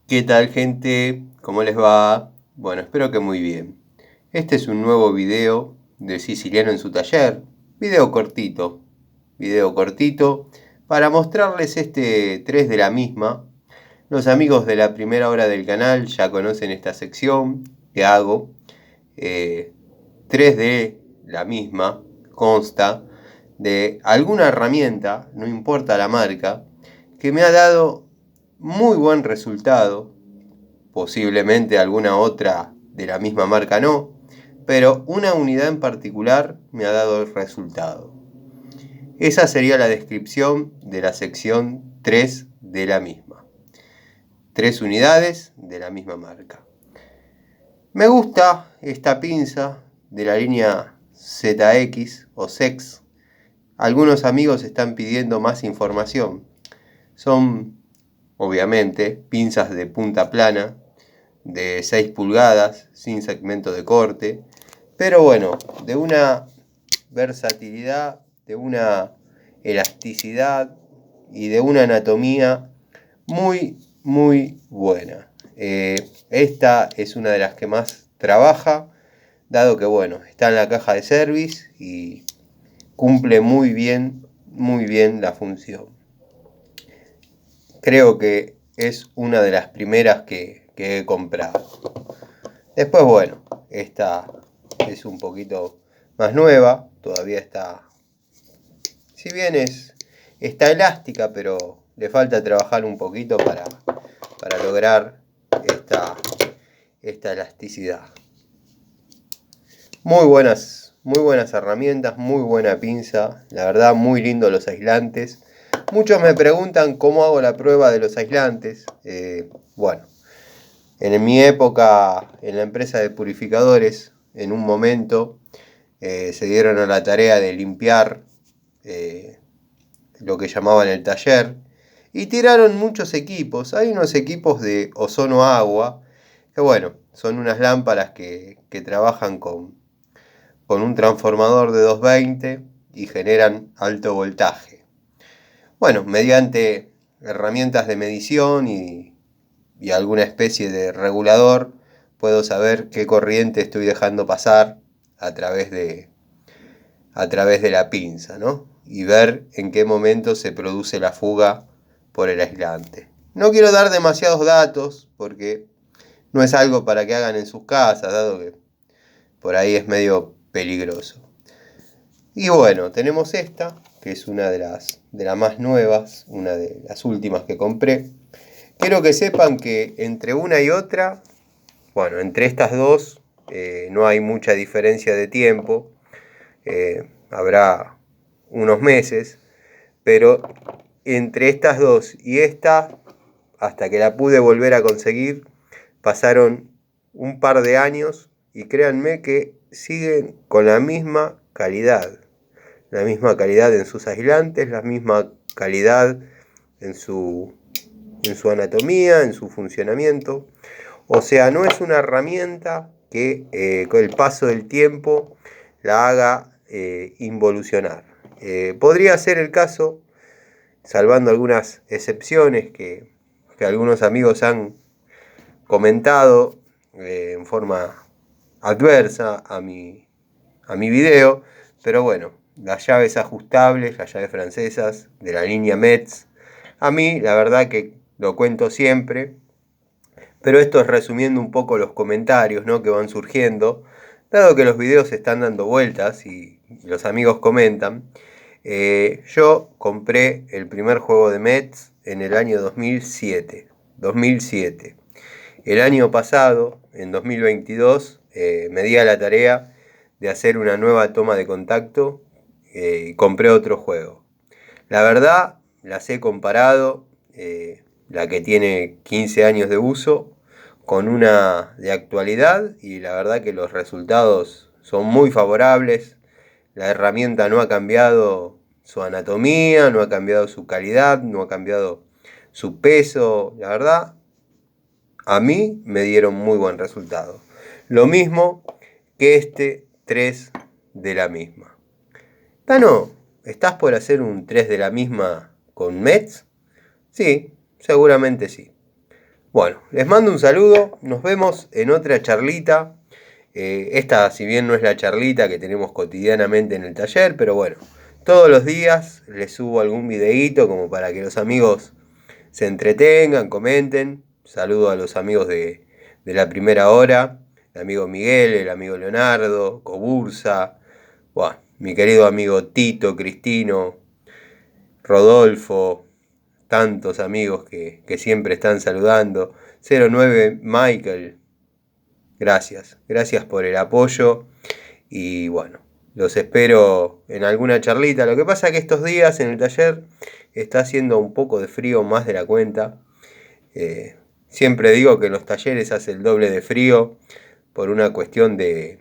¿Qué tal, gente? ¿Cómo les va? Bueno, espero que muy bien. Este es un nuevo video de Siciliano en su taller. Video cortito para mostrarles este 3 de la misma. Los amigos de la primera hora del canal ya conocen esta sección que hago. 3 de la misma consta de alguna herramienta, no importa la marca, que me ha dado muy buen resultado. Posiblemente alguna otra de la misma marca no, pero una unidad en particular me ha dado el resultado. Esa sería la descripción de la sección 3 de la misma. 3 unidades de la misma marca. Me gusta esta pinza de la línea ZX o ZEX. Algunos amigos están pidiendo más información. Son, obviamente, pinzas de punta plana, de 6 pulgadas, sin segmento de corte, pero bueno, de una versatilidad, de una elasticidad y de una anatomía muy buena. Esta es una de las que más trabaja, dado que bueno, está en la caja de service y cumple muy bien la función. Creo que es una de las primeras que he comprado. Después, bueno, esta es un poquito más nueva, todavía está, si bien está elástica, pero le falta trabajar un poquito para lograr esta elasticidad. Muy buenas herramientas, muy buena pinza, la verdad muy lindo los aislantes. Muchos me preguntan cómo hago la prueba de los aislantes. Bueno, en mi época en la empresa de purificadores, en un momento se dieron a la tarea de limpiar lo que llamaban el taller y tiraron muchos equipos. Hay unos equipos de ozono agua que bueno, son unas lámparas que trabajan con un transformador de 220 y generan alto voltaje. Bueno, mediante herramientas de medición y alguna especie de regulador, puedo saber qué corriente estoy dejando pasar a través de la pinza, ¿no? Y ver en qué momento se produce la fuga por el aislante. No quiero dar demasiados datos porque no es algo para que hagan en sus casas, dado que por ahí es medio peligroso. Y bueno, tenemos esta, que es una de las más nuevas, una de las últimas que compré. Quiero que sepan que entre una y otra, bueno, entre estas dos no hay mucha diferencia de tiempo. Habrá unos meses, pero entre estas dos y esta, hasta que la pude volver a conseguir, pasaron un par de años y créanme que siguen con la misma calidad en sus aislantes, la misma calidad en su anatomía, en su funcionamiento. O sea, no es una herramienta que con el paso del tiempo la haga involucionar. Podría ser el caso, salvando algunas excepciones que algunos amigos han comentado en forma adversa a mi video, pero bueno, las llaves ajustables, las llaves francesas de la línea Metz, a mí la verdad que lo cuento siempre, pero esto es resumiendo un poco los comentarios, ¿no?, que van surgiendo, dado que los videos están dando vueltas y los amigos comentan. Yo compré el primer juego de Metz en el año 2007. El año pasado, en 2022, me di a la tarea de hacer una nueva toma de contacto y compré otro juego. La verdad, las he comparado, la que tiene 15 años de uso con una de actualidad, y la verdad que los resultados son muy favorables. La herramienta no ha cambiado su anatomía, no ha cambiado su calidad, no ha cambiado su peso. La verdad, a mí me dieron muy buen resultado. Lo mismo que este 3 de la misma. Tano, ¿estás por hacer un 3 de la misma con Metz? Sí, seguramente sí. Bueno, les mando un saludo, nos vemos en otra charlita. Esta, si bien no es la charlita que tenemos cotidianamente en el taller, pero bueno, todos los días les subo algún videíto como para que los amigos se entretengan, comenten. Saludo a los amigos de la primera hora, el amigo Miguel, el amigo Leonardo, Cobursa, bueno, mi querido amigo Tito, Cristino, Rodolfo, tantos amigos que siempre están saludando. 09 Michael, gracias por el apoyo y bueno, los espero en alguna charlita. Lo que pasa es que estos días en el taller está haciendo un poco de frío más de la cuenta. Siempre digo que en los talleres hace el doble de frío por una cuestión de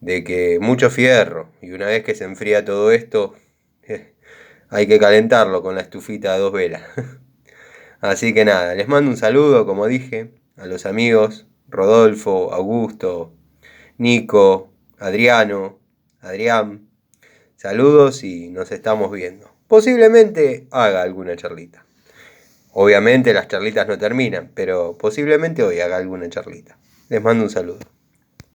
que mucho fierro, y una vez que se enfría todo esto hay que calentarlo con la estufita a 2 velas. Así que nada, les mando un saludo, como dije, a los amigos Rodolfo, Augusto, Nico, Adriano, Adrián. Saludos y nos estamos viendo. Posiblemente haga alguna charlita. Obviamente las charlitas no terminan, pero posiblemente hoy haga alguna charlita. Les mando un saludo.